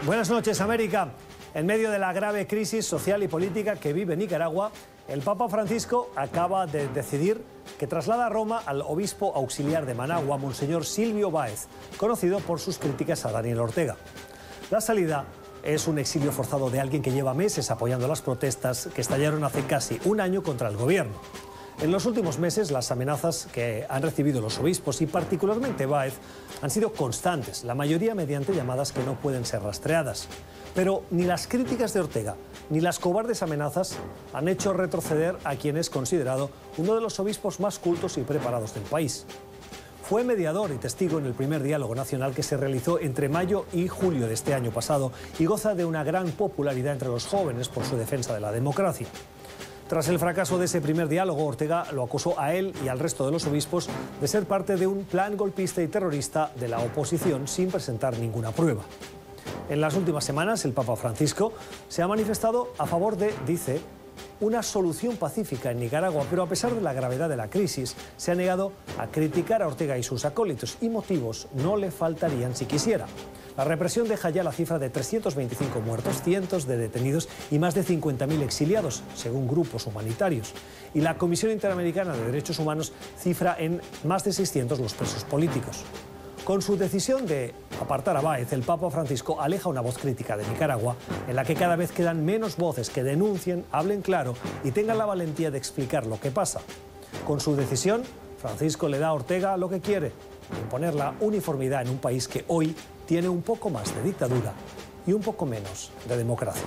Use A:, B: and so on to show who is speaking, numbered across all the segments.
A: Buenas noches, América. En medio de la grave crisis social y política que vive Nicaragua, el Papa Francisco acaba de decidir que traslada a Roma al obispo auxiliar de Managua, Monseñor Silvio Báez, conocido por sus críticas a Daniel Ortega. La salida es un exilio forzado de alguien que lleva meses apoyando las protestas que estallaron hace casi un año contra el gobierno. En los últimos meses, las amenazas que han recibido los obispos y particularmente Báez han sido constantes, la mayoría mediante llamadas que no pueden ser rastreadas. Pero ni las críticas de Ortega ni las cobardes amenazas han hecho retroceder a quien es considerado uno de los obispos más cultos y preparados del país. Fue mediador y testigo en el primer diálogo nacional que se realizó entre mayo y julio de este año pasado y goza de una gran popularidad entre los jóvenes por su defensa de la democracia. Tras el fracaso de ese primer diálogo, Ortega lo acusó a él y al resto de los obispos de ser parte de un plan golpista y terrorista de la oposición sin presentar ninguna prueba. En las últimas semanas, el Papa Francisco se ha manifestado a favor de, dice, una solución pacífica en Nicaragua, pero a pesar de la gravedad de la crisis, se ha negado a criticar a Ortega y sus acólitos, y motivos no le faltarían si quisiera. La represión deja ya la cifra de 325 muertos, cientos de detenidos y más de 50.000 exiliados, según grupos humanitarios. Y la Comisión Interamericana de Derechos Humanos cifra en más de 600 los presos políticos. Con su decisión de apartar a Báez, el Papa Francisco aleja una voz crítica de Nicaragua, en la que cada vez quedan menos voces que denuncien, hablen claro y tengan la valentía de explicar lo que pasa. Con su decisión, Francisco le da a Ortega lo que quiere: imponer la uniformidad en un país que hoy tiene un poco más de dictadura y un poco menos de democracia.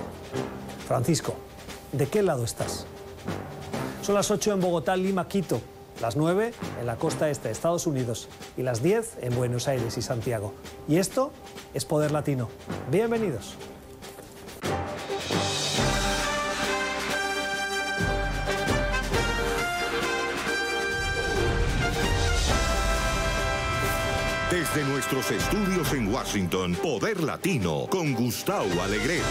A: Francisco, ¿de qué lado estás? Son las 8 en Bogotá, Lima, Quito, las 9 en la costa este de Estados Unidos y las 10 en Buenos Aires y Santiago. Y esto es Poder Latino. Bienvenidos.
B: Desde nuestros estudios en Washington, Poder Latino, con Gustavo Alegret.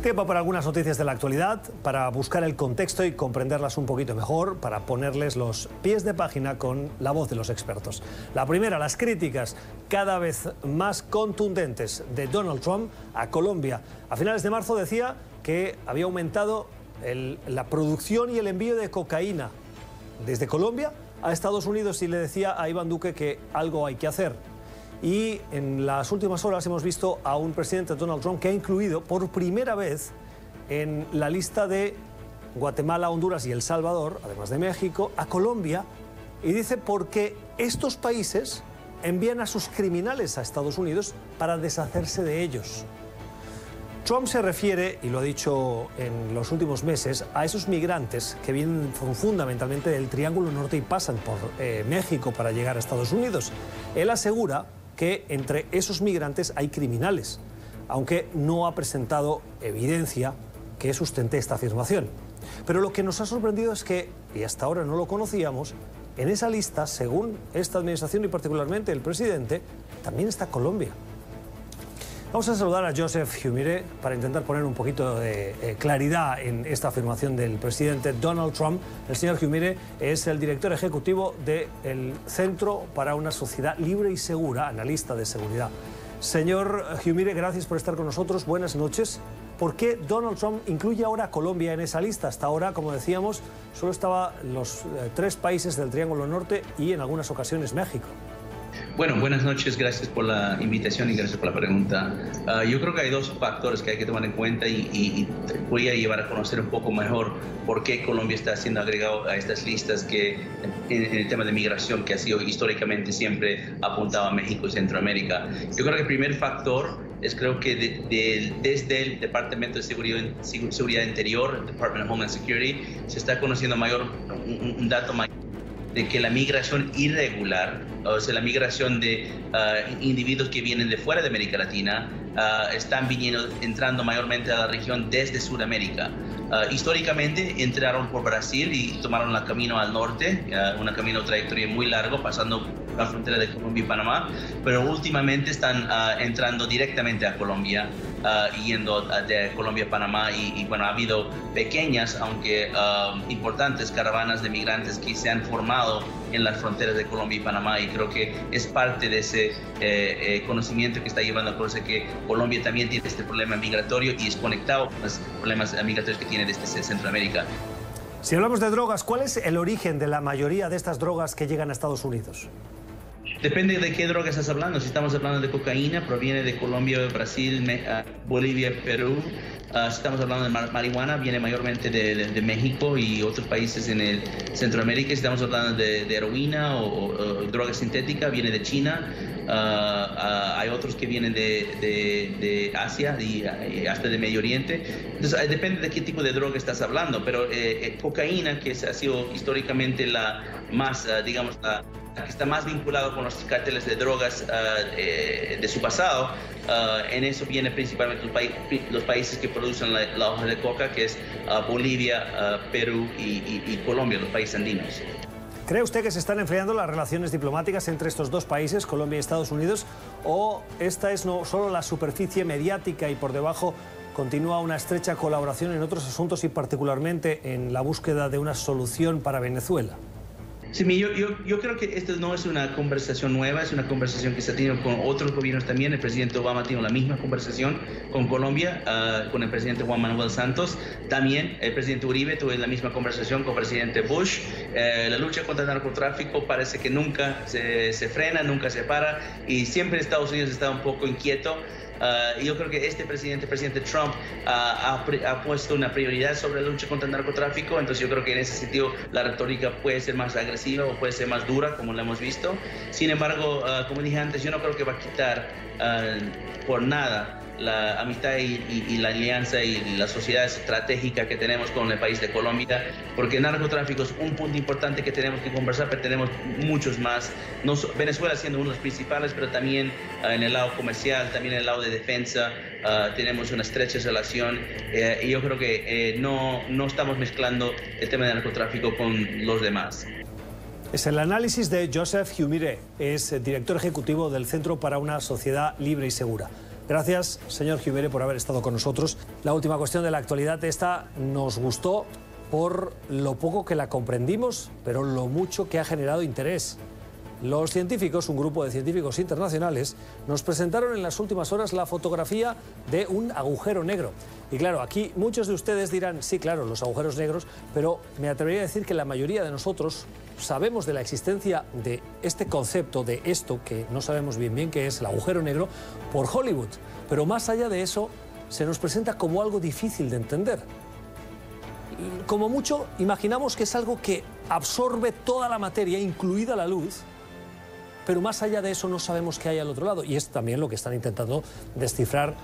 A: Tiempo para algunas noticias de la actualidad, para buscar el contexto y comprenderlas un poquito mejor, para ponerles los pies de página con la voz de los expertos. La primera, las críticas cada vez más contundentes de Donald Trump a Colombia. A finales de marzo decía que había aumentado la producción y el envío de cocaína desde Colombia a Estados Unidos y le decía a Iván Duque que algo hay que hacer. Y en las últimas horas hemos visto a un presidente, Donald Trump, que ha incluido por primera vez en la lista de Guatemala, Honduras y El Salvador, además de México, a Colombia, y dice porque estos países envían a sus criminales a Estados Unidos para deshacerse de ellos. Trump se refiere, y lo ha dicho en los últimos meses, a esos migrantes que vienen fundamentalmente del Triángulo Norte y pasan por México para llegar a Estados Unidos. Él asegura que entre esos migrantes hay criminales, aunque no ha presentado evidencia que sustente esta afirmación. Pero lo que nos ha sorprendido es que, y hasta ahora no lo conocíamos, en esa lista, según esta administración y particularmente el presidente, también está Colombia. Vamos a saludar a Joseph Humire para intentar poner un poquito de claridad en esta afirmación del presidente Donald Trump. El señor Humire es el director ejecutivo del Centro para una Sociedad Libre y Segura, analista de seguridad. Señor Humire, gracias por estar con nosotros. Buenas noches. ¿Por qué Donald Trump incluye ahora a Colombia en esa lista? Hasta ahora, como decíamos, solo estaban los 3 países del Triángulo Norte y en algunas ocasiones México.
C: Bueno, buenas noches, gracias por la invitación y gracias por la pregunta. Yo creo que hay 2 factores que hay que tomar en cuenta y voy a llevar a conocer un poco mejor por qué Colombia está siendo agregado a estas listas que en el tema de migración que ha sido históricamente siempre apuntado a México y Centroamérica. Yo creo que el primer factor es creo que desde el Departamento de Seguridad Interior, el Department of Homeland Security, se está conociendo un dato mayor de que la migración irregular, o sea, la migración de individuos que vienen de fuera de América Latina, están entrando mayormente a la región desde Sudamérica. Históricamente entraron por Brasil y tomaron el camino al norte, un camino trayectoria muy largo, pasando la frontera de Colombia y Panamá, pero últimamente están entrando directamente a Colombia. yendo de Colombia a Panamá y bueno, ha habido pequeñas, aunque importantes caravanas de migrantes que se han formado en las fronteras de Colombia y Panamá, y creo que es parte de ese conocimiento que está llevando a cabo que Colombia también tiene este problema migratorio y es conectado con los problemas migratorios que tiene desde Centroamérica.
A: Si hablamos de drogas, ¿cuál es el origen de la mayoría de estas drogas que llegan a Estados Unidos?
C: Depende de qué droga estás hablando. Si estamos hablando de cocaína, proviene de Colombia, Brasil, Bolivia, Perú. Si estamos hablando de marihuana, viene mayormente de México y otros países en el Centroamérica. Si estamos hablando de heroína o droga sintética, viene de China. Hay otros que vienen de Asia y hasta de Medio Oriente. Entonces, depende de qué tipo de droga estás hablando, pero cocaína, que ha sido históricamente la más, digamos, la que está más vinculado con los cárteles de drogas de su pasado, en eso viene principalmente los países que producen la hoja de coca, que es Bolivia, Perú y Colombia, los países andinos.
A: ¿Cree usted que se están enfriando las relaciones diplomáticas entre estos dos países, Colombia y Estados Unidos, o esta es no solo la superficie mediática y por debajo continúa una estrecha colaboración en otros asuntos y particularmente en la búsqueda de una solución para Venezuela?
C: Sí, yo creo que esto no es una conversación nueva, es una conversación que se ha tenido con otros gobiernos también. El presidente Obama tiene la misma conversación con Colombia, con el presidente Juan Manuel Santos. También el presidente Uribe tuvo la misma conversación con el presidente Bush. La lucha contra el narcotráfico parece que nunca se frena, nunca se para, y siempre Estados Unidos está un poco inquieto. Yo creo que el presidente Trump ha puesto una prioridad sobre la lucha contra el narcotráfico, entonces yo creo que en ese sentido la retórica puede ser más agresiva o puede ser más dura, como lo hemos visto. Sin embargo, como dije antes, yo no creo que va a quitar por nada la amistad y la alianza y la sociedad estratégica que tenemos con el país de Colombia, porque el narcotráfico es un punto importante que tenemos que conversar, pero tenemos muchos más. Venezuela siendo uno de los principales, pero también en el lado comercial, también en el lado de defensa, tenemos una estrecha relación, y yo creo que no estamos mezclando el tema del narcotráfico con los demás.
A: Es el análisis de Joseph Humire, es director ejecutivo del Centro para una Sociedad Libre y Segura. Gracias, señor Humire, por haber estado con nosotros. La última cuestión de la actualidad, esta nos gustó por lo poco que la comprendimos, pero lo mucho que ha generado interés. Los científicos, un grupo de científicos internacionales, nos presentaron en las últimas horas la fotografía de un agujero negro. Y claro, aquí muchos de ustedes dirán, sí, claro, los agujeros negros, pero me atrevería a decir que la mayoría de nosotros sabemos de la existencia de este concepto, de esto que no sabemos bien qué es, el agujero negro, por Hollywood. Pero más allá de eso, se nos presenta como algo difícil de entender. Como mucho, imaginamos que es algo que absorbe toda la materia, incluida la luz, pero más allá de eso no sabemos qué hay al otro lado. Y es también lo que están intentando descifrar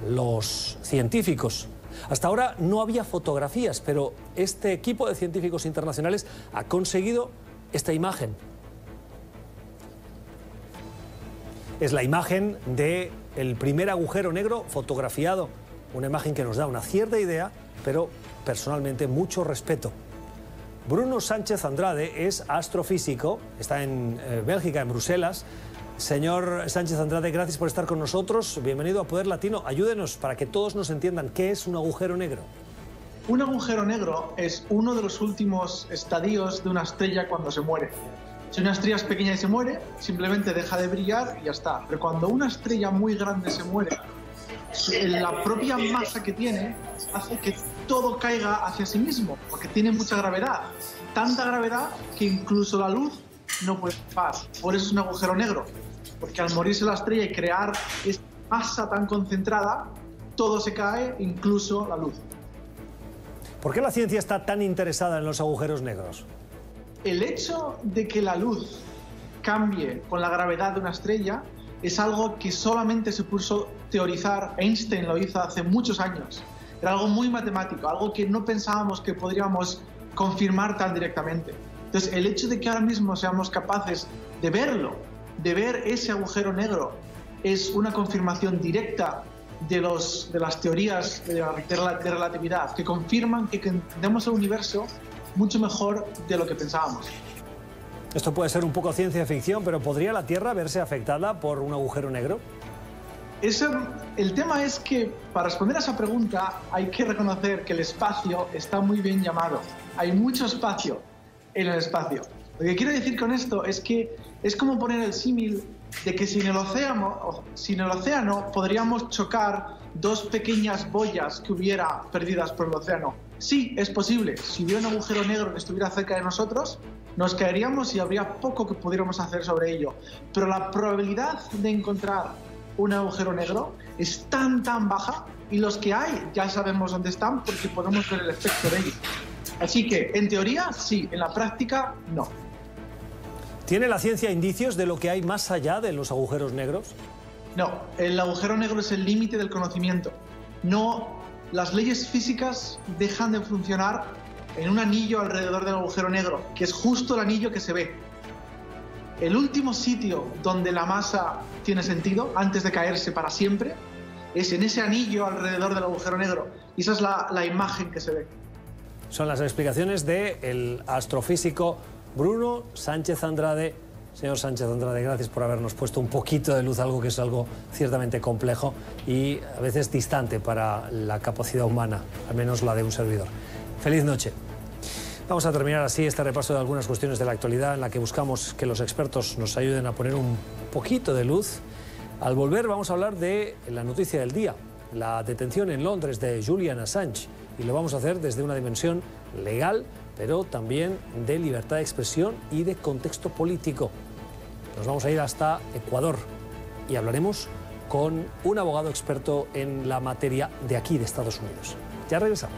A: los científicos. Hasta ahora no había fotografías, pero este equipo de científicos internacionales ha conseguido esta imagen. Es la imagen del primer agujero negro fotografiado. Una imagen que nos da una cierta idea, pero personalmente mucho respeto. Bruno Sánchez Andrade es astrofísico, está en Bélgica, en Bruselas. Señor Sánchez Andrade, gracias por estar con nosotros. Bienvenido a Poder Latino. Ayúdenos para que todos nos entiendan qué es un agujero negro.
D: Un agujero negro es uno de los últimos estadios de una estrella cuando se muere. Si una estrella es pequeña y se muere, simplemente deja de brillar y ya está. Pero cuando una estrella muy grande se muere, la propia masa que tiene hace que todo caiga hacia sí mismo, porque tiene mucha gravedad. Tanta gravedad que incluso la luz no puede pasar. Por eso es un agujero negro, porque al morirse la estrella y crear esta masa tan concentrada, todo se cae, incluso la luz.
A: ¿Por qué la ciencia está tan interesada en los agujeros negros?
D: El hecho de que la luz cambie con la gravedad de una estrella es algo que solamente se puso a teorizar. Einstein lo hizo hace muchos años. Era algo muy matemático, algo que no pensábamos que podríamos confirmar tan directamente. Entonces, el hecho de que ahora mismo seamos capaces de verlo, de ver ese agujero negro, es una confirmación directa de las teorías de relatividad, que confirman que entendemos el universo mucho mejor de lo que pensábamos.
A: Esto puede ser un poco ciencia ficción, pero ¿podría la Tierra verse afectada por un agujero negro?
D: El tema es que para responder a esa pregunta hay que reconocer que el espacio está muy bien llamado. Hay mucho espacio en el espacio. Lo que quiero decir con esto es que es como poner el símil de que sin el océano podríamos chocar dos pequeñas boyas que hubiera perdidas por el océano. Sí, es posible. Si hubiera un agujero negro que estuviera cerca de nosotros, nos caeríamos y habría poco que pudiéramos hacer sobre ello. Pero la probabilidad de encontrar un agujero negro es tan baja, y los que hay ya sabemos dónde están porque podemos ver el efecto de ellos. Así que, en teoría, sí, en la práctica, no.
A: ¿Tiene la ciencia indicios de lo que hay más allá de los agujeros negros?
D: No, el agujero negro es el límite del conocimiento. No, las leyes físicas dejan de funcionar en un anillo alrededor del agujero negro, que es justo el anillo que se ve. El último sitio donde la masa tiene sentido, antes de caerse para siempre, es en ese anillo alrededor del agujero negro. Y esa es la imagen que se ve.
A: Son las explicaciones del astrofísico Bruno Sánchez Andrade. Señor Sánchez Andrade, gracias por habernos puesto un poquito de luz, algo que es algo ciertamente complejo y a veces distante para la capacidad humana, al menos la de un servidor. Feliz noche. Vamos a terminar así este repaso de algunas cuestiones de la actualidad en la que buscamos que los expertos nos ayuden a poner un poquito de luz. Al volver vamos a hablar de la noticia del día, la detención en Londres de Julian Assange, y lo vamos a hacer desde una dimensión legal, pero también de libertad de expresión y de contexto político. Nos vamos a ir hasta Ecuador y hablaremos con un abogado experto en la materia de aquí, de Estados Unidos. Ya regresamos.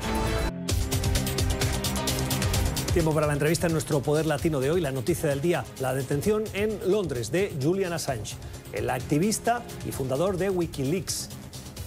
A: Tiempo para la entrevista en nuestro Poder Latino de hoy, la noticia del día, la detención en Londres de Julian Assange, el activista y fundador de Wikileaks.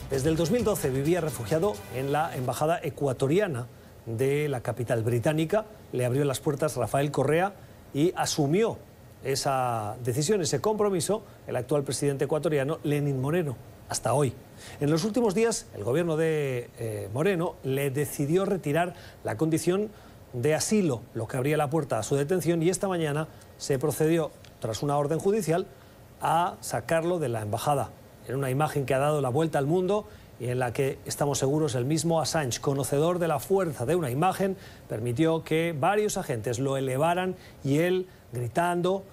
A: Desde el 2012 vivía refugiado en la embajada ecuatoriana de la capital británica. Le abrió las puertas Rafael Correa y asumió esa decisión, ese compromiso, el actual presidente ecuatoriano, Lenín Moreno, hasta hoy. En los últimos días, el gobierno de Moreno le decidió retirar la condición de asilo, lo que abría la puerta a su detención, y esta mañana se procedió, tras una orden judicial, a sacarlo de la embajada. En una imagen que ha dado la vuelta al mundo y en la que estamos seguros el mismo Assange, conocedor de la fuerza de una imagen, permitió que varios agentes lo elevaran y él, gritando,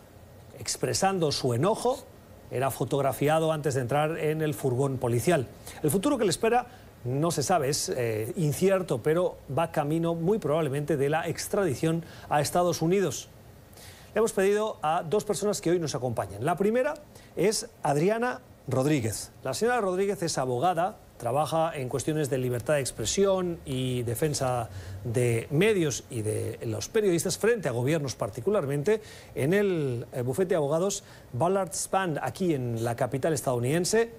A: expresando su enojo, era fotografiado antes de entrar en el furgón policial. El futuro que le espera no se sabe, es incierto, pero va camino muy probablemente de la extradición a Estados Unidos. Le hemos pedido a dos personas que hoy nos acompañan. La primera es Adriana Rodríguez. La señora Rodríguez es abogada, trabaja en cuestiones de libertad de expresión y defensa de medios y de los periodistas frente a gobiernos, particularmente en el bufete de abogados Ballard Spain, aquí en la capital estadounidense.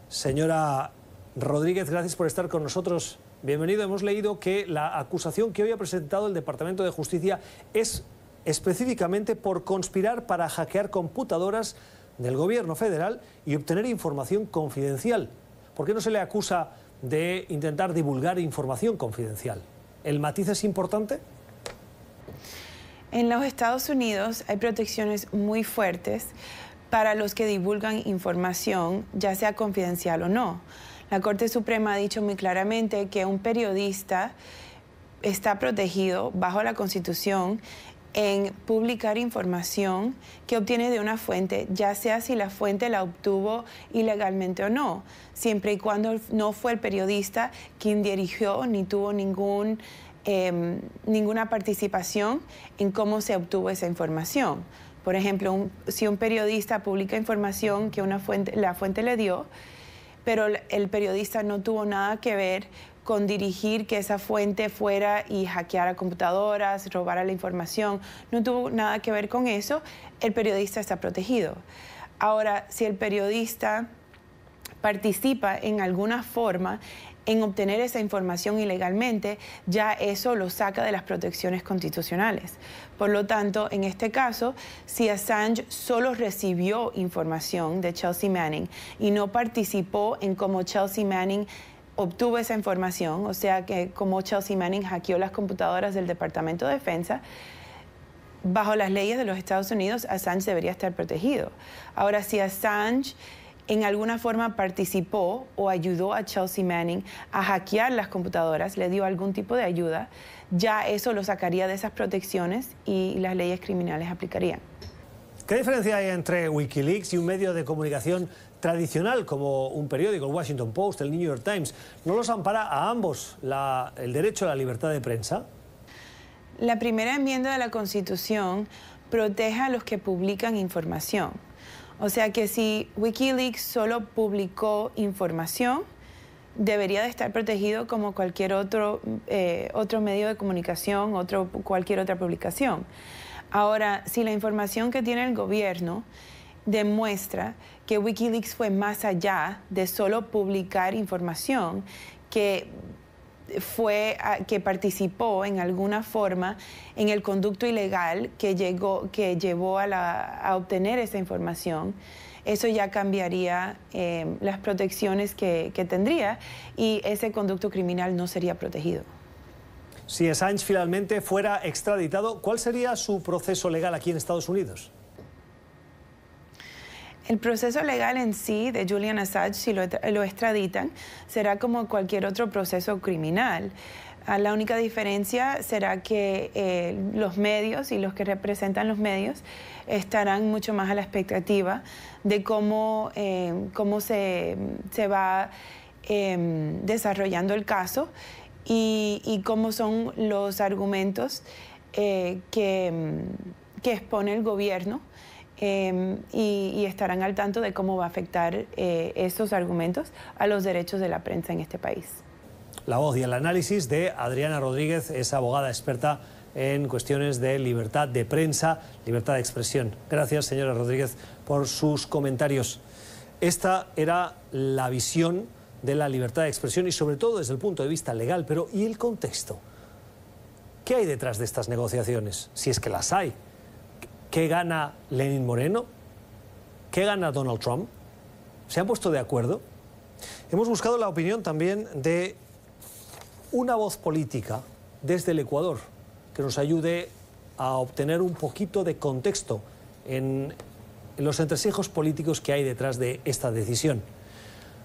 A: Señora Rodríguez, gracias por estar con nosotros. Bienvenido. Hemos leído que la acusación que hoy ha presentado el Departamento de Justicia es específicamente por conspirar para hackear computadoras del gobierno federal y obtener información confidencial. ¿Por qué no se le acusa de intentar divulgar información confidencial? ¿El matiz es importante?
E: En los Estados Unidos hay protecciones muy fuertes para los que divulgan información, ya sea confidencial o no. La Corte Suprema ha dicho muy claramente que un periodista está protegido bajo la Constitución en publicar información que obtiene de una fuente, ya sea si la fuente la obtuvo ilegalmente o no, siempre y cuando no fue el periodista quien dirigió ni tuvo ninguna participación en cómo se obtuvo esa información. Por ejemplo, si un periodista publica información que la fuente le dio, pero el periodista no tuvo nada que ver con dirigir que esa fuente fuera y hackeara computadoras, robara la información, no tuvo nada que ver con eso, el periodista está protegido. Ahora, si el periodista participa en alguna forma en obtener esa información ilegalmente, ya eso lo saca de las protecciones constitucionales. Por lo tanto, en este caso, si Assange solo recibió información de Chelsea Manning y no participó en cómo Chelsea Manning obtuvo esa información, o sea que como Chelsea Manning hackeó las computadoras del Departamento de Defensa, bajo las leyes de los Estados Unidos, Assange debería estar protegido. Ahora, si Assange en alguna forma participó o ayudó a Chelsea Manning a hackear las computadoras, le dio algún tipo de ayuda, ya eso lo sacaría de esas protecciones y las leyes criminales aplicarían.
A: ¿Qué diferencia hay entre Wikileaks y un medio de comunicación tradicional como un periódico, el Washington Post, el New York Times? ¿No los ampara a ambos el derecho a la libertad de prensa?
E: La primera enmienda de la Constitución protege a los que publican información. O sea que si Wikileaks solo publicó información, debería de estar protegido como cualquier otro medio de comunicación, cualquier otra publicación. Ahora, si la información que tiene el gobierno demuestra que Wikileaks fue más allá de solo publicar información, que participó en alguna forma en el conducto ilegal que llevó a obtener esa información, eso ya cambiaría las protecciones que tendría y ese conducto criminal no sería protegido.
A: Si Assange finalmente fuera extraditado, ¿cuál sería su proceso legal aquí en Estados Unidos?
E: El proceso legal en sí de Julian Assange, si lo extraditan, será como cualquier otro proceso criminal. La única diferencia será que los medios y los que representan los medios estarán mucho más a la expectativa de cómo se va desarrollando el caso y cómo son los argumentos que expone el gobierno. Y estarán al tanto de cómo va a afectar esos argumentos a los derechos de la prensa en este país.
A: La voz y el análisis de Adriana Rodríguez, es abogada experta en cuestiones de libertad de prensa, libertad de expresión. Gracias, señora Rodríguez, por sus comentarios. Esta era la visión de la libertad de expresión y sobre todo desde el punto de vista legal. Pero ¿y el contexto? ¿Qué hay detrás de estas negociaciones? Si es que las hay. ¿Qué gana Lenin Moreno? ¿Qué gana Donald Trump? ¿Se han puesto de acuerdo? Hemos buscado la opinión también de una voz política desde el Ecuador que nos ayude a obtener un poquito de contexto en los entresijos políticos que hay detrás de esta decisión.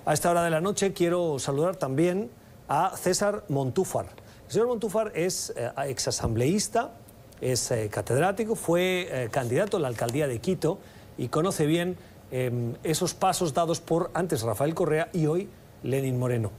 A: A esta hora de la noche quiero saludar también a César Montúfar. El señor Montúfar es exasambleísta, es catedrático, fue candidato a la alcaldía de Quito y conoce bien esos pasos dados por antes Rafael Correa y hoy Lenin Moreno.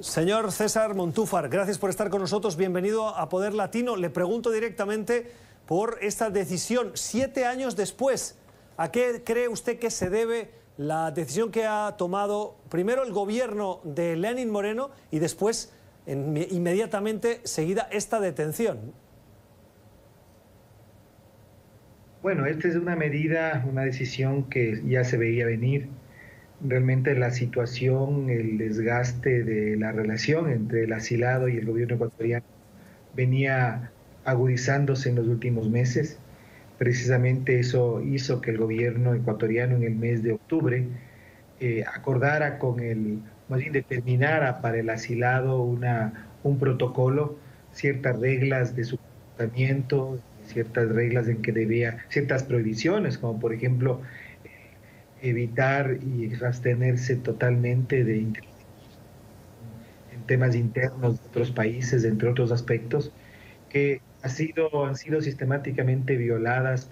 A: Señor César Montúfar, gracias por estar con nosotros, bienvenido a Poder Latino. Le pregunto directamente por esta decisión, 7 años después. ¿A qué cree usted que se debe la decisión que ha tomado primero el gobierno de Lenin Moreno y después, inmediatamente seguida, esta detención?
F: Bueno, esta es una medida, una decisión que ya se veía venir. Realmente la situación, el desgaste de la relación entre el asilado y el gobierno ecuatoriano venía agudizándose en los últimos meses. Precisamente eso hizo que el gobierno ecuatoriano en el mes de octubre acordara más bien determinara para el asilado un protocolo, ciertas reglas de su comportamiento, ciertas reglas en que ciertas prohibiciones, como por ejemplo evitar y abstenerse totalmente en temas internos de otros países, entre otros aspectos, que han sido sistemáticamente violadas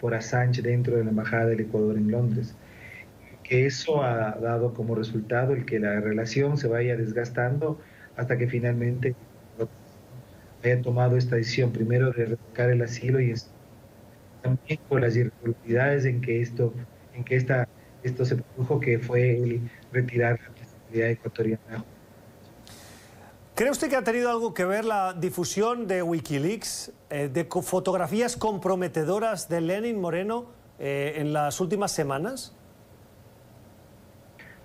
F: por Assange dentro de la Embajada del Ecuador en Londres. Que eso ha dado como resultado el que la relación se vaya desgastando hasta que finalmente haya tomado esta decisión, primero de revocar el asilo y también por las irregularidades en que esto se produjo, que fue el retirar la nacionalidad ecuatoriana.
A: ¿Cree usted que ha tenido algo que ver la difusión de Wikileaks, de fotografías comprometedoras de Lenin Moreno en las últimas semanas?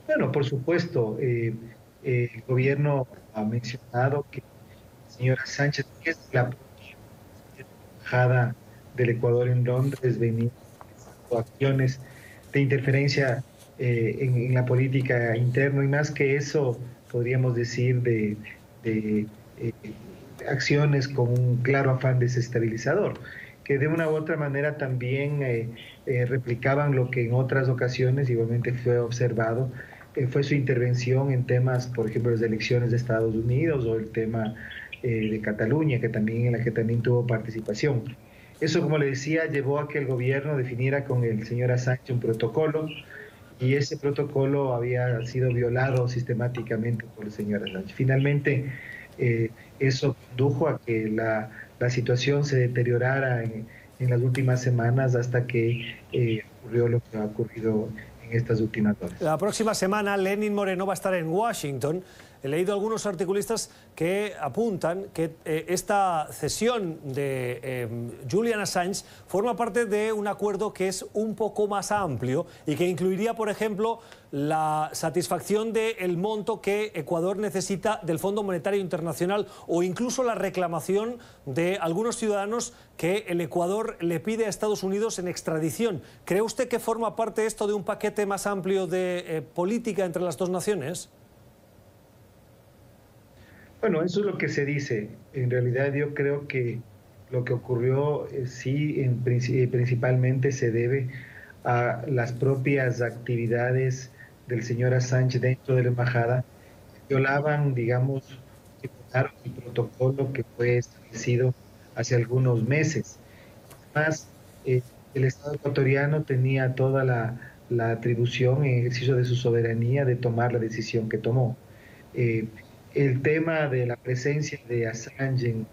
F: Bueno, por supuesto. El gobierno ha mencionado que señora Sánchez, que es la embajada del Ecuador en Londres, venía haciendo acciones de interferencia en la política interna, y más que eso, podríamos decir de acciones con un claro afán desestabilizador. que de una u otra manera también replicaban lo que en otras ocasiones igualmente fue observado, fue su intervención en temas, por ejemplo, las elecciones de Estados Unidos o el tema de Cataluña, en la que también tuvo participación. Eso, como le decía, llevó a que el gobierno definiera con el señor Assange un protocolo, y ese protocolo había sido violado sistemáticamente por el señor Assange. Finalmente, eso condujo a que la situación se deteriorara en las últimas semanas hasta que ocurrió lo que ha ocurrido en estas últimas horas.
A: La próxima semana Lenin Moreno va a estar en Washington. He leído algunos articulistas que apuntan que esta cesión de Julian Assange forma parte de un acuerdo que es un poco más amplio y que incluiría, por ejemplo, la satisfacción del monto que Ecuador necesita del Fondo Monetario Internacional o incluso la reclamación de algunos ciudadanos que el Ecuador le pide a Estados Unidos en extradición. ¿Cree usted que forma parte esto de un paquete más amplio de política entre las dos naciones?
F: Bueno, eso es lo que se dice. En realidad yo creo que lo que ocurrió principalmente se debe a las propias actividades del señor Assange dentro de la embajada, que violaban, digamos, el protocolo que fue establecido hace algunos meses. Además, el Estado ecuatoriano tenía toda la atribución en ejercicio de su soberanía de tomar la decisión que tomó. El tema de la presencia de Assange en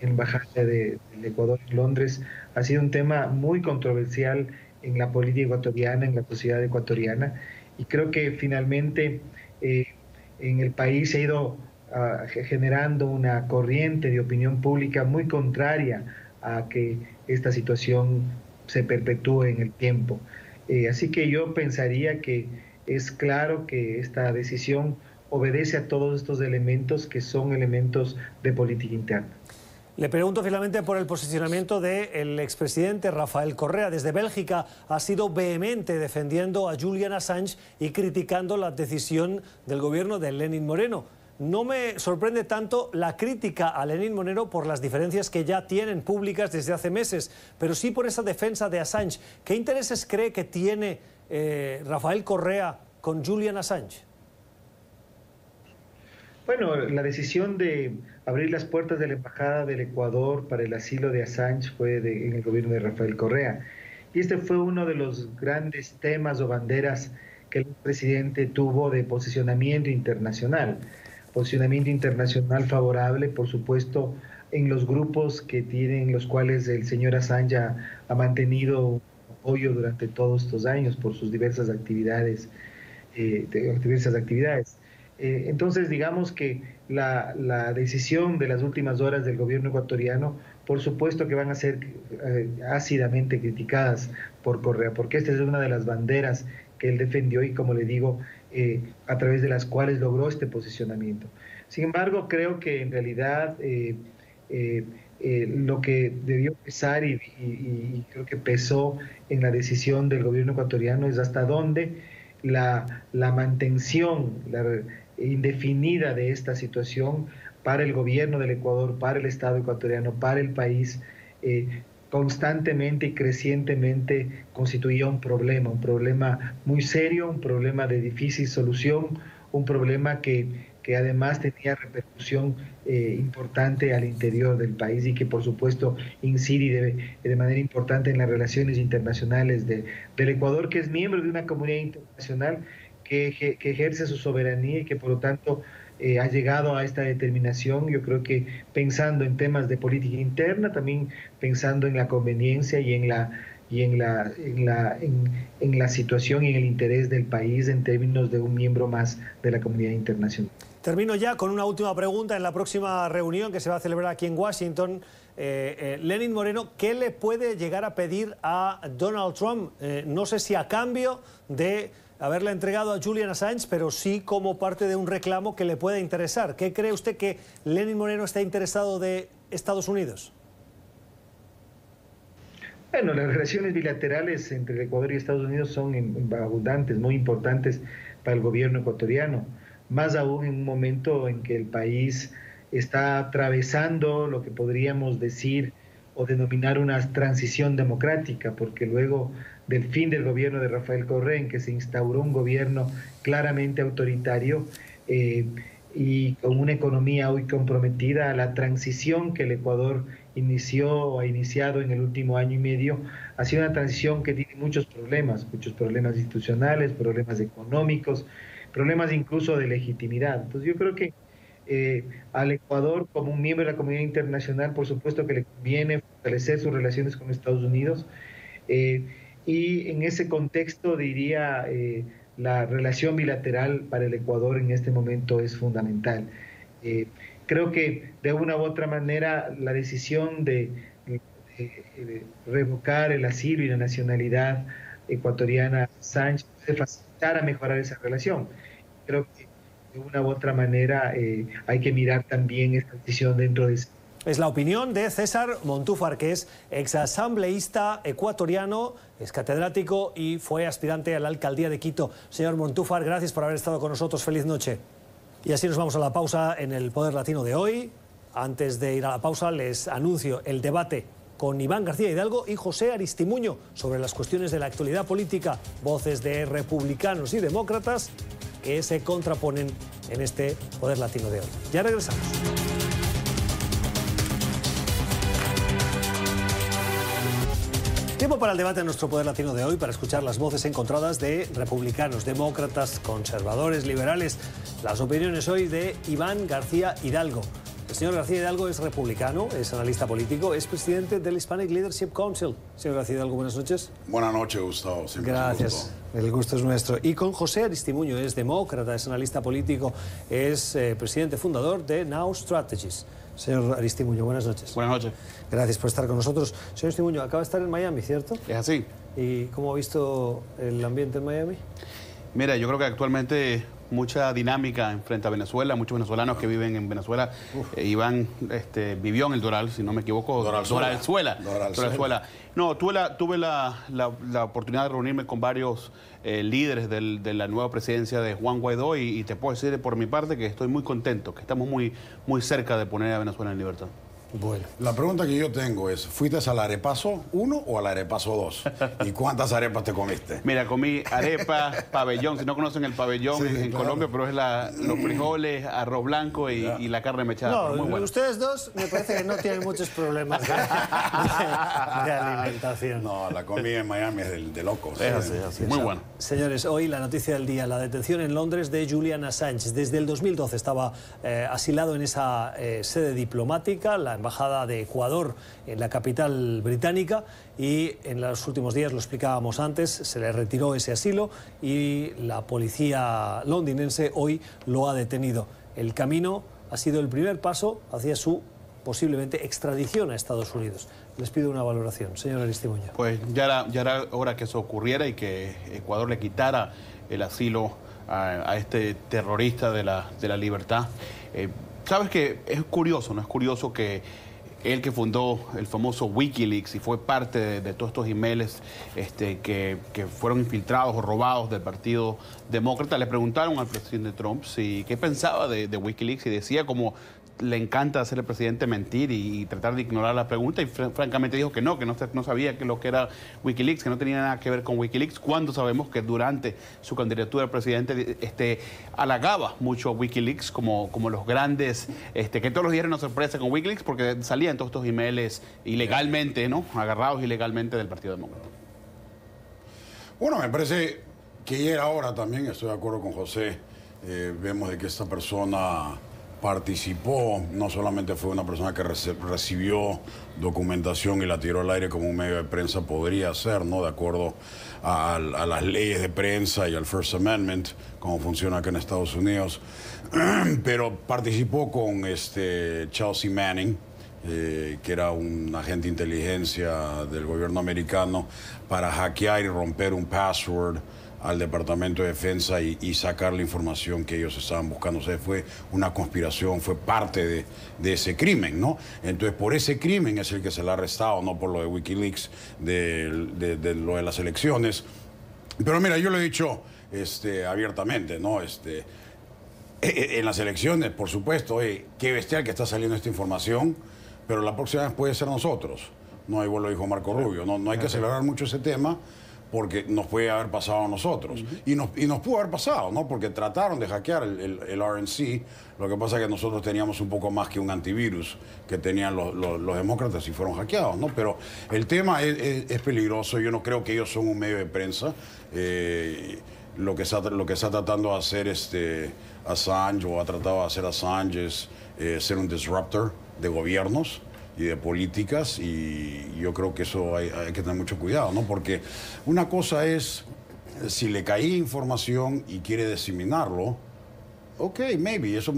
F: la embajada del Ecuador en Londres ha sido un tema muy controversial en la política ecuatoriana, en la sociedad ecuatoriana, y creo que finalmente en el país se ha ido generando una corriente de opinión pública muy contraria a que esta situación se perpetúe en el tiempo. Así que yo pensaría que es claro que esta decisión obedece a todos estos elementos que son elementos de política interna.
A: Le pregunto finalmente por el posicionamiento del expresidente Rafael Correa. Desde Bélgica ha sido vehemente defendiendo a Julian Assange y criticando la decisión del gobierno de Lenin Moreno. No me sorprende tanto la crítica a Lenin Moreno por las diferencias que ya tienen públicas desde hace meses, pero sí por esa defensa de Assange. ¿Qué intereses cree que tiene Rafael Correa con Julian Assange?
F: Bueno, la decisión de abrir las puertas de la Embajada del Ecuador para el asilo de Assange fue en el gobierno de Rafael Correa. Y este fue uno de los grandes temas o banderas que el presidente tuvo de posicionamiento internacional. Posicionamiento internacional favorable, por supuesto, en los grupos los cuales el señor Assange ha mantenido apoyo durante todos estos años por sus diversas actividades. Entonces, digamos que la decisión de las últimas horas del gobierno ecuatoriano, por supuesto que van a ser ácidamente criticadas por Correa, porque esta es una de las banderas que él defendió y, como le digo, a través de las cuales logró este posicionamiento. Sin embargo, creo que en realidad lo que debió pesar y creo que pesó en la decisión del gobierno ecuatoriano es hasta dónde la mantención indefinida de esta situación para el gobierno del Ecuador, para el Estado ecuatoriano, para el país, constantemente y crecientemente constituía un problema muy serio, un problema de difícil solución, un problema que además tenía repercusión importante al interior del país y que por supuesto incide de manera importante en las relaciones internacionales del Ecuador, que es miembro de una comunidad internacional que ejerce su soberanía y que por lo tanto ha llegado a esta determinación. Yo creo que pensando en temas de política interna, también pensando en la conveniencia y en la situación y en el interés del país en términos de un miembro más de la comunidad internacional.
A: Termino ya con una última pregunta. En la próxima reunión que se va a celebrar aquí en Washington, Lenin Moreno, ¿qué le puede llegar a pedir a Donald Trump? No sé si a cambio de haberle entregado a Julian Assange, pero sí como parte de un reclamo que le pueda interesar. ¿Qué cree usted que Lenin Moreno está interesado de Estados Unidos?
F: Bueno, las relaciones bilaterales entre el Ecuador y Estados Unidos son abundantes, muy importantes para el gobierno ecuatoriano, más aún en un momento en que el país está atravesando lo que podríamos decir o denominar una transición democrática, porque luego del fin del gobierno de Rafael Correa, en que se instauró un gobierno claramente autoritario y con una economía hoy comprometida, la transición que el Ecuador inició o ha iniciado en el último año y medio ha sido una transición que tiene muchos problemas institucionales, problemas económicos, problemas incluso de legitimidad. Entonces yo creo que al Ecuador, como un miembro de la comunidad internacional, por supuesto que le conviene fortalecer sus relaciones con Estados Unidos, y en ese contexto diría la relación bilateral para el Ecuador en este momento es fundamental. Creo que de una u otra manera la decisión de revocar el asilo y la nacionalidad ecuatoriana Sánchez puede facilitar a mejorar esa relación. Creo que de una u otra manera hay que mirar también esta decisión dentro de...
A: Es la opinión de César Montúfar, que es exasambleísta ecuatoriano, es catedrático y fue aspirante a la alcaldía de Quito. Señor Montúfar, gracias por haber estado con nosotros. Feliz noche. Y así nos vamos a la pausa en el Poder Latino de hoy. Antes de ir a la pausa, les anuncio el debate con Iván García Hidalgo y José Aristimuño sobre las cuestiones de la actualidad política, voces de republicanos y demócratas que se contraponen en este Poder Latino de hoy. Ya regresamos. Tiempo para el debate en nuestro Poder Latino de hoy, para escuchar las voces encontradas de republicanos, demócratas, conservadores, liberales. Las opiniones hoy de Iván García Hidalgo. El señor García Hidalgo es republicano, es analista político, es presidente del Hispanic Leadership Council. Señor García Hidalgo, buenas noches.
G: Buenas noches, Gustavo. Siempre
A: gracias. El gusto es nuestro. Y con José Aristimuño, es demócrata, es analista político, es presidente fundador de Now Strategies. Señor Aristimuño, buenas noches.
H: Buenas noches.
A: Gracias por estar con nosotros. Señor Aristimuño, acaba de estar en Miami, ¿cierto?
H: Es así.
A: ¿Y cómo ha visto el ambiente en Miami?
H: Mira, yo creo que actualmente mucha dinámica frente a Venezuela, muchos venezolanos que viven en Venezuela. Iván vivió en el Doral, si no me equivoco. Doralzuela. No, tuve la oportunidad de reunirme con varios líderes de la nueva presidencia de Juan Guaidó y te puedo decir por mi parte que estoy muy contento, que estamos muy cerca de poner a Venezuela en libertad.
G: Bueno. La pregunta que yo tengo es, ¿fuiste al arepaso 1 o al arepaso 2? ¿Y cuántas arepas te comiste?
H: Mira, comí arepa, pabellón, si no conocen el pabellón
G: sí,
H: en
G: claro.
H: Colombia, pero es los frijoles, arroz blanco y la carne mechada.
A: No,
H: muy bueno.
A: Ustedes dos me parece que no tienen muchos problemas de alimentación.
G: No, la comida en Miami es de locos.
H: Es así. Muy bueno.
A: Señores, hoy la noticia del día, la detención en Londres de Julian Assange. Desde el 2012 estaba asilado en esa sede diplomática, la embajada de Ecuador en la capital británica, y en los últimos días, lo explicábamos antes, se le retiró ese asilo y la policía londinense hoy lo ha detenido. El camino ha sido el primer paso hacia su posiblemente extradición a Estados Unidos. Les pido una valoración, señor Aristimuño.
H: Pues ya era hora que eso ocurriera y que Ecuador le quitara el asilo a este terrorista de la libertad. Sabes que es curioso, ¿no? Es curioso que él, que fundó el famoso Wikileaks y fue parte de todos estos emails que fueron infiltrados o robados del Partido Demócrata, le preguntaron al presidente Trump qué pensaba de Wikileaks, y decía como le encanta hacer al presidente mentir y tratar de ignorar la pregunta, y francamente dijo que no sabía lo que era Wikileaks, que no tenía nada que ver con Wikileaks, cuando sabemos que durante su candidatura al presidente halagaba mucho a Wikileaks como los grandes, que todos los días era una sorpresa con Wikileaks porque salían todos estos emails ilegalmente, ¿no? Agarrados ilegalmente del Partido Demócrata.
G: Bueno, me parece que ya era hora también, estoy de acuerdo con José, vemos de que esta persona participó, no solamente fue una persona que recibió documentación y la tiró al aire como un medio de prensa podría ser, ¿no? De acuerdo a las leyes de prensa y al First Amendment, como funciona acá en Estados Unidos, pero participó con Chelsea Manning, que era un agente de inteligencia del gobierno americano, para hackear y romper un password al Departamento de Defensa y sacar la información que ellos estaban buscando. O sea, fue una conspiración, fue parte de ese crimen, ¿no? Entonces, por ese crimen es el que se le ha arrestado, no por lo de Wikileaks, de lo de las elecciones. Pero mira, yo lo he dicho abiertamente, ¿no? En las elecciones, por supuesto, qué bestial que está saliendo esta información, pero la próxima vez puede ser nosotros. no hay vuelo, dijo Marco Rubio. No hay que celebrar mucho ese tema porque nos puede haber pasado a nosotros. Y nos pudo haber pasado, ¿no? Porque trataron de hackear el RNC. Lo que pasa es que nosotros teníamos un poco más que un antivirus que tenían los demócratas y fueron hackeados, ¿no? Pero el tema es peligroso. Yo no creo que ellos son un medio de prensa. Lo que está tratando de hacer Assange, o ha tratado de hacer Assange, es ser un disruptor de gobiernos y de políticas, y yo creo que eso hay que tener mucho cuidado, ¿no? Porque una cosa es, si le caía información y quiere diseminarlo, ok, maybe, eso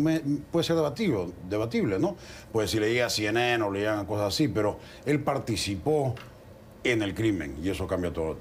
G: puede ser debatible, ¿no? Pues si le llega a CNN o le llegan a cosas así, pero él participó en el crimen y eso cambia toda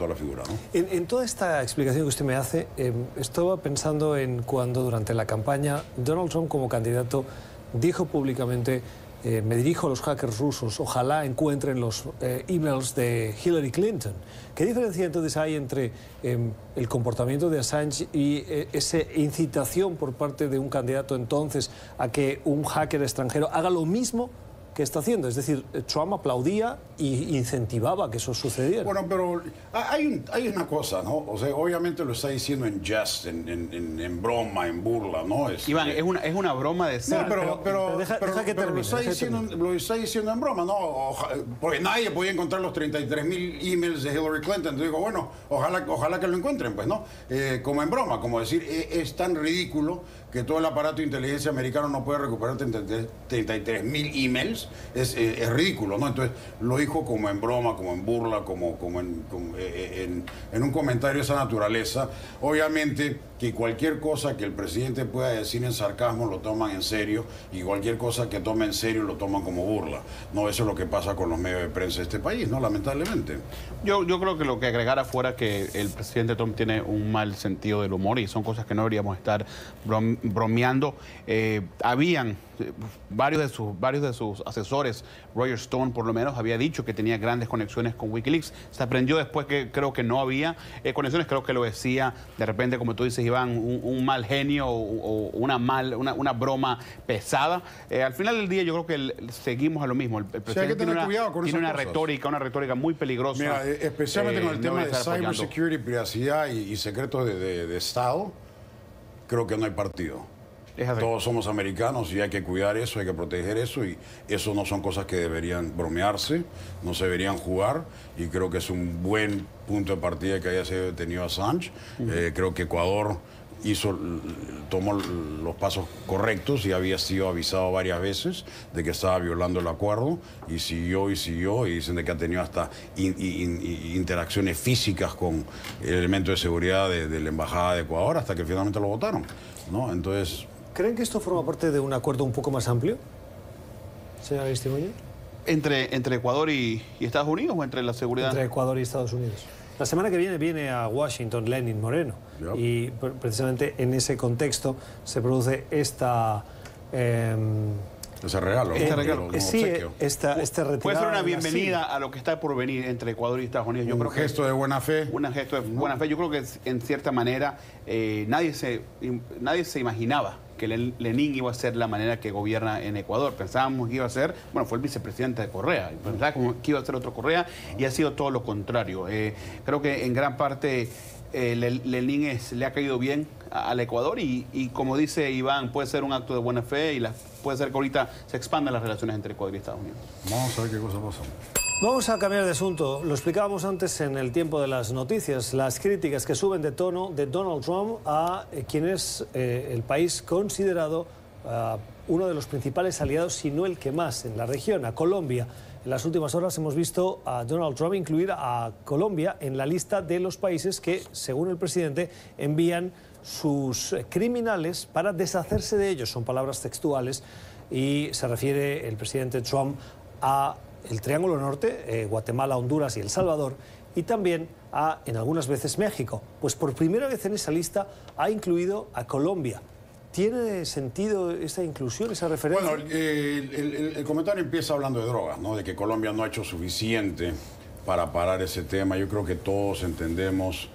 G: la figura, ¿no?
A: En toda esta explicación que usted me hace, estaba pensando en cuando durante la campaña Donald Trump como candidato dijo públicamente: me dirijo a los hackers rusos, ojalá encuentren los emails de Hillary Clinton. ¿Qué diferencia entonces hay entre el comportamiento de Assange y esa incitación por parte de un candidato entonces a que un hacker extranjero haga lo mismo que está haciendo? Es decir, Trump aplaudía y incentivaba que eso sucediera.
G: Bueno, pero hay una cosa, ¿no? O sea, obviamente lo está diciendo en jest, en broma, en burla, ¿no?
H: Iván, es una broma de ser.
G: No, pero deja que termine. Lo está diciendo en broma, ¿no? Porque nadie podía encontrar los 33.000 emails de Hillary Clinton. Entonces digo, bueno, ojalá que lo encuentren, pues, ¿no? Como en broma, como decir, es tan ridículo que todo el aparato de inteligencia americano no puede recuperar 33.000 emails. Es ridículo, ¿no? Entonces lo dijo como en broma, como en burla, como en un comentario de esa naturaleza. Obviamente que cualquier cosa que el presidente pueda decir en sarcasmo lo toman en serio, y cualquier cosa que tome en serio lo toman como burla. No, eso es lo que pasa con los medios de prensa de este país, ¿no? Lamentablemente.
H: Yo creo que lo que agregara fuera que el presidente Trump tiene un mal sentido del humor y son cosas que no deberíamos estar bromeando. Habían varios de sus asesores, Roger Stone por lo menos, había dicho que tenía grandes conexiones con Wikileaks. Se aprendió después que creo que no había conexiones, creo que lo decía de repente, como tú dices, Iván, un mal genio o una broma pesada. Al final del día yo creo que seguimos a lo mismo. El presidente tiene una retórica muy peligrosa.
G: Mira, especialmente con el tema de cybersecurity, privacidad y secretos de Estado, creo que no hay partido. Todos somos americanos y hay que cuidar eso, hay que proteger eso, y eso no son cosas que deberían bromearse, no se deberían jugar, y creo que es un buen punto de partida que haya sido detenido Assange. Creo que Ecuador tomó los pasos correctos y había sido avisado varias veces de que estaba violando el acuerdo, y siguió, y dicen de que ha tenido hasta interacciones físicas con el elemento de seguridad de la Embajada de Ecuador hasta que finalmente lo votaron, ¿no? Entonces,
A: ¿creen que esto forma parte de un acuerdo un poco más amplio, señor Aristimuño?
H: ¿Entre Ecuador y Estados Unidos o entre la seguridad?
A: Entre Ecuador y Estados Unidos. La semana que viene a Washington Lenin Moreno, y precisamente en ese contexto se produce esta...
G: ese regalo,
A: sí, este retirada.
H: Puede ser una bienvenida a lo que está por venir entre Ecuador y Estados Unidos. Yo creo
G: gesto de buena fe.
H: Un gesto de buena fe. Yo creo que en cierta manera nadie se imaginaba que Lenin iba a ser la manera que gobierna en Ecuador. Pensábamos que iba a ser, bueno, fue el vicepresidente de Correa, pensábamos que iba a ser otro Correa, y ha sido todo lo contrario. Creo que en gran parte Lenin le ha caído bien al Ecuador, y como dice Iván, puede ser un acto de buena fe, y puede ser que ahorita se expandan las relaciones entre Ecuador y Estados Unidos.
G: Vamos a ver qué cosa pasa.
A: Vamos a cambiar de asunto. Lo explicábamos antes en el tiempo de las noticias, las críticas que suben de tono de Donald Trump a quien es el país considerado uno de los principales aliados, si no el que más, en la región, a Colombia. En las últimas horas hemos visto a Donald Trump incluir a Colombia en la lista de los países que, según el presidente, envían sus criminales para deshacerse de ellos. Son palabras textuales, y se refiere el presidente Trump a el Triángulo Norte, Guatemala, Honduras y El Salvador, y también en algunas veces México. Pues por primera vez en esa lista ha incluido a Colombia. ¿Tiene sentido esa inclusión, esa referencia?
G: Bueno, el comentario empieza hablando de drogas, ¿no? De que Colombia no ha hecho suficiente para parar ese tema. Yo creo que todos entendemos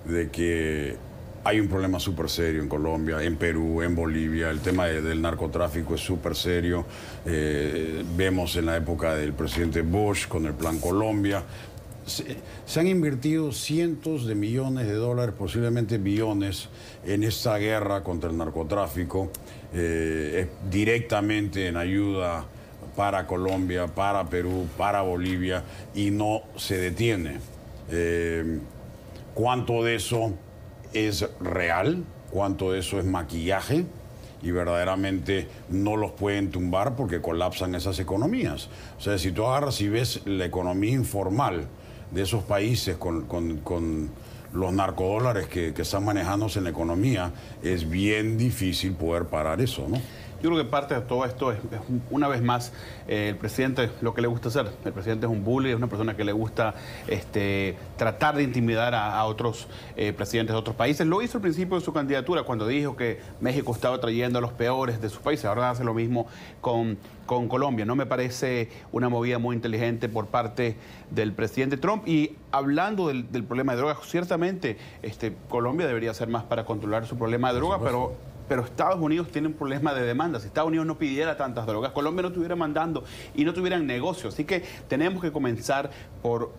G: de que Hay un problema súper serio en Colombia, en Perú, en Bolivia. El tema del narcotráfico es súper serio. Vemos en la época del presidente Bush con el Plan Colombia. Se han invertido cientos de millones de dólares, posiblemente billones, en esta guerra contra el narcotráfico, directamente en ayuda para Colombia, para Perú, para Bolivia, y no se detiene. ¿Cuánto de eso es real? ¿Cuánto de eso es maquillaje? Y verdaderamente no los pueden tumbar porque colapsan esas economías. O sea, si tú agarras y ves la economía informal de esos países con los narcodólares que están manejándose en la economía, es bien difícil poder parar eso, ¿no?
H: Yo creo que parte de todo esto es una vez más, el presidente lo que le gusta hacer. El presidente es un bully, es una persona que le gusta tratar de intimidar a otros presidentes de otros países. Lo hizo al principio de su candidatura cuando dijo que México estaba trayendo a los peores de sus países. Ahora hace lo mismo con Colombia. No me parece una movida muy inteligente por parte del presidente Trump. Y hablando del problema de drogas, ciertamente Colombia debería hacer más para controlar su problema de drogas, pero Estados Unidos tiene un problema de demanda. Si Estados Unidos no pidiera tantas drogas, Colombia no estuviera mandando y no tuvieran negocio. Así que tenemos que comenzar por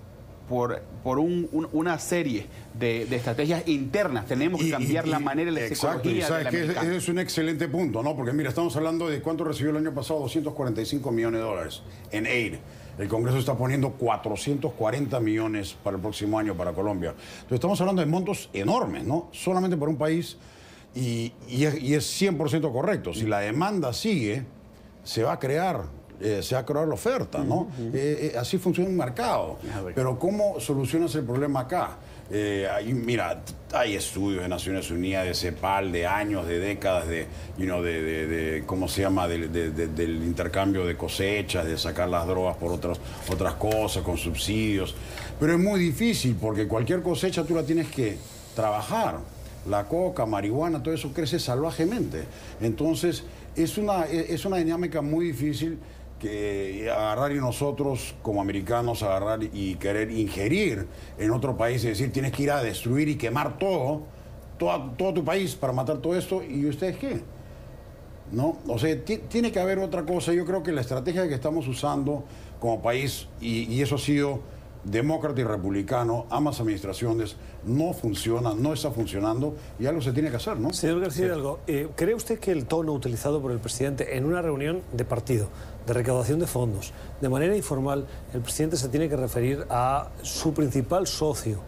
H: una serie de estrategias internas. Tenemos que cambiar la manera y la psicología.
G: Exacto, y sabes que ese es un excelente punto, ¿no? Porque mira, estamos hablando de cuánto recibió el año pasado, 245 millones de dólares en aid. El Congreso está poniendo 440 millones para el próximo año para Colombia. Entonces estamos hablando de montos enormes, ¿no? Solamente por un país. Y es 100% correcto. Si la demanda sigue, se va a crear la oferta, ¿no? Así funciona un mercado. Pero ¿cómo solucionas el problema acá? Mira, hay estudios de Naciones Unidas, de CEPAL, de años, de décadas, ¿cómo se llama? Del intercambio de cosechas, de sacar las drogas por otras cosas, con subsidios. Pero es muy difícil porque cualquier cosecha tú la tienes que trabajar. La coca, marihuana, todo eso crece salvajemente. Entonces, es una dinámica muy difícil que agarrar y nosotros, como americanos, agarrar y querer ingerir en otro país y decir, tienes que ir a destruir y quemar todo tu país para matar todo esto, ¿y ustedes qué? ¿No? O sea, tiene que haber otra cosa. Yo creo que la estrategia que estamos usando como país, y eso ha sido demócrata y republicano, ambas administraciones, no funciona, no está funcionando y algo se tiene que hacer, ¿no?
A: Señor García Hidalgo, ¿cree usted que el tono utilizado por el presidente en una reunión de partido, de recaudación de fondos, de manera informal, el presidente se tiene que referir a su principal socio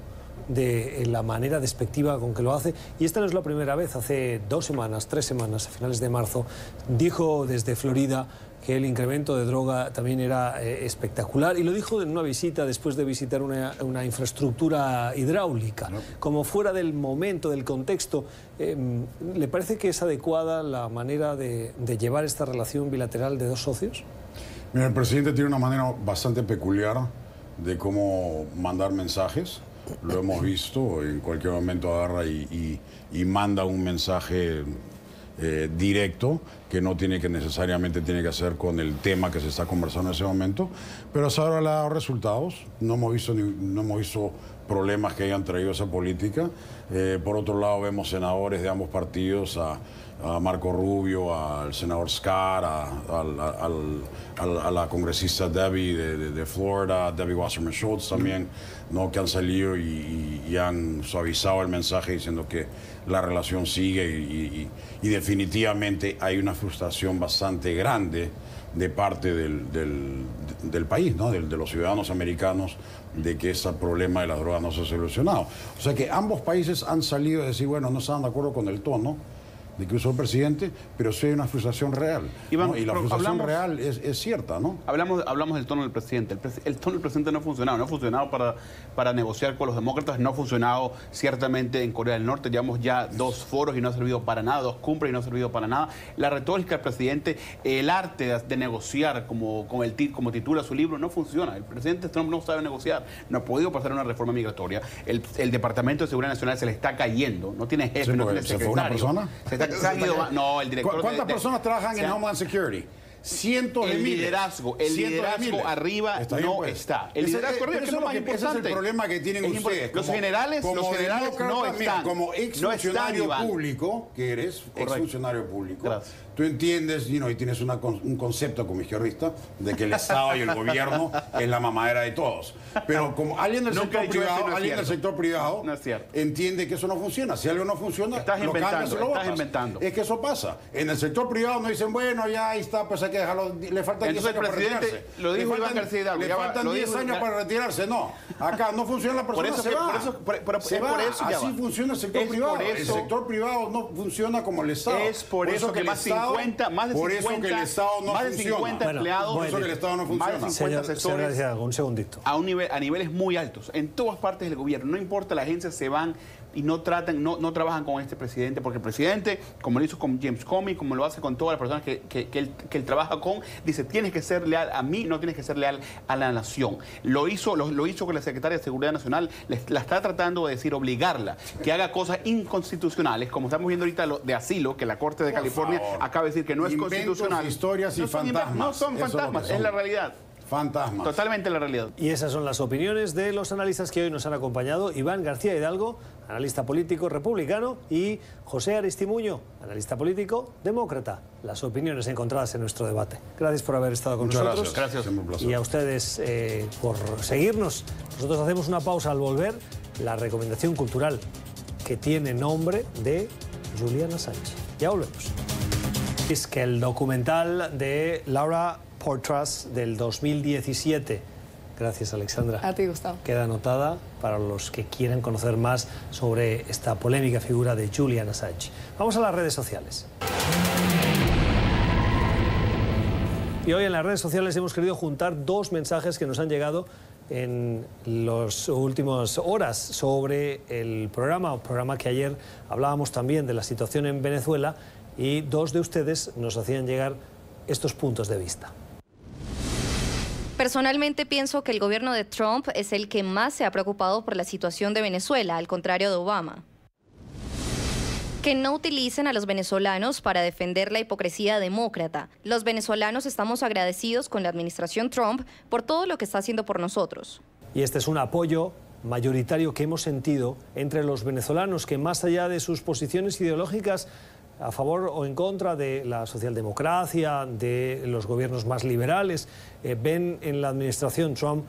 A: de la manera despectiva con que lo hace? Y esta no es la primera vez. Hace 2 semanas, 3 semanas, a finales de marzo, dijo desde Florida que el incremento de droga también era espectacular, y lo dijo en una visita después de visitar una infraestructura hidráulica. No. Como fuera del momento, del contexto, ¿le parece que es adecuada la manera de llevar esta relación bilateral de 2 socios?
G: Mira, el presidente tiene una manera bastante peculiar de cómo mandar mensajes. Lo hemos visto, en cualquier momento agarra y manda un mensaje directo que no tiene que necesariamente tiene que hacer con el tema que se está conversando en ese momento, pero hasta ahora le ha dado resultados. No hemos visto problemas que hayan traído esa política. Por otro lado, vemos senadores de ambos partidos, a Marco Rubio, al senador Scott, a la congresista Debbie de Florida, Debbie Wasserman Schultz también, ¿no? Que han salido y han suavizado el mensaje diciendo que la relación sigue y definitivamente hay una frustración bastante grande de parte del país, ¿no? De los ciudadanos americanos, de que ese problema de las drogas no se ha solucionado. O sea que ambos países han salido a decir, bueno, no estaban de acuerdo con el tono de que usó el presidente, pero sí hay una frustración real. Iván, ¿no? Y la frustración real es cierta, ¿no?
H: Hablamos del tono del presidente. El tono del presidente no ha funcionado para negociar con los demócratas, no ha funcionado ciertamente en Corea del Norte. Llevamos ya 2 foros y no ha servido para nada, 2 cumbres y no ha servido para nada. La retórica del presidente, el arte de negociar, como titula su libro, no funciona. El presidente Trump no sabe negociar, no ha podido pasar una reforma migratoria. El Departamento de Seguridad Nacional se le está cayendo, no tiene jefe,
G: sí,
H: no tiene
G: secretario.
H: ¿Se fue una persona?
G: No, el director. ¿Cuántas personas trabajan en Homeland Security? cientos de miles.
H: El liderazgo arriba no está. El liderazgo arriba es lo más importante.
G: Ese es el problema que tienen ustedes.
H: Los generales no están.
G: Como exfuncionario público, que eres, exfuncionario público, tú entiendes y tienes un concepto como izquierdista de que el Estado y el gobierno es la mamadera de todos. Pero como alguien del sector privado, entiende que eso no funciona. Si algo no funciona,
H: estás inventando.
G: Es que eso pasa. En el sector privado no dicen, bueno, ya ahí está, pues hay que dejarlo. Le faltan 10 años para retirarse.
H: Lo dijo Iván García Hidalgo.
G: Le faltan 10 años para retirarse. No. Acá no funciona la persona, se va. Así funciona el sector privado. El sector privado no funciona como el Estado.
H: Es por eso que más de 50 empleados,
G: por eso que el Estado no funciona.
H: Más de 50 asesores.
A: Un segundito.
H: A niveles muy altos, en todas partes del gobierno. No importa, las agencias se van y no trabajan con este presidente, porque el presidente, como lo hizo con James Comey, como lo hace con todas las personas que él trabaja con, dice, tienes que ser leal a mí, no tienes que ser leal a la nación. Lo hizo con la secretaria de Seguridad Nacional, la está tratando de decir, obligarla, que haga cosas inconstitucionales, como estamos viendo ahorita lo de asilo, que la Corte de California acaba de decir que no es constitucional.
G: Historias y fantasmas.
H: No son fantasmas, es la realidad.
G: Fantasmas.
H: Totalmente la realidad.
A: Y esas son las opiniones de los analistas que hoy nos han acompañado. Iván García Hidalgo, analista político republicano, y José Aristimuño, analista político demócrata. Las opiniones encontradas en nuestro debate. Gracias por haber estado con nosotros.
H: Gracias.
A: Y a ustedes por seguirnos. Nosotros hacemos una pausa al volver. La recomendación cultural que tiene nombre de Julian Assange. Ya volvemos. Es que el documental de Laura Poitras del 2017. Gracias, Alexandra.
I: A ti, Gustavo.
A: Queda anotada para los que quieran conocer más sobre esta polémica figura de Julian Assange. Vamos a las redes sociales. Y hoy en las redes sociales hemos querido juntar dos mensajes que nos han llegado en las últimas horas sobre el programa que ayer hablábamos también de la situación en Venezuela, y dos de ustedes nos hacían llegar estos puntos de vista.
J: Personalmente pienso que el gobierno de Trump es el que más se ha preocupado por la situación de Venezuela, al contrario de Obama. Que no utilicen a los venezolanos para defender la hipocresía demócrata. Los venezolanos estamos agradecidos con la administración Trump por todo lo que está haciendo por nosotros.
A: Y este es un apoyo mayoritario que hemos sentido entre los venezolanos, que más allá de sus posiciones ideológicas a favor o en contra de la socialdemocracia, de los gobiernos más liberales, ven en la administración Trump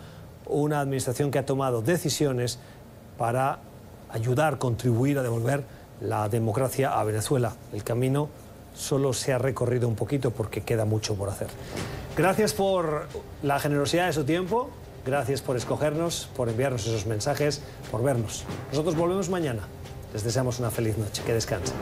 A: una administración que ha tomado decisiones para ayudar, contribuir a devolver la democracia a Venezuela. El camino solo se ha recorrido un poquito porque queda mucho por hacer. Gracias por la generosidad de su tiempo, gracias por escogernos, por enviarnos esos mensajes, por vernos. Nosotros volvemos mañana. Les deseamos una feliz noche. Que descansen.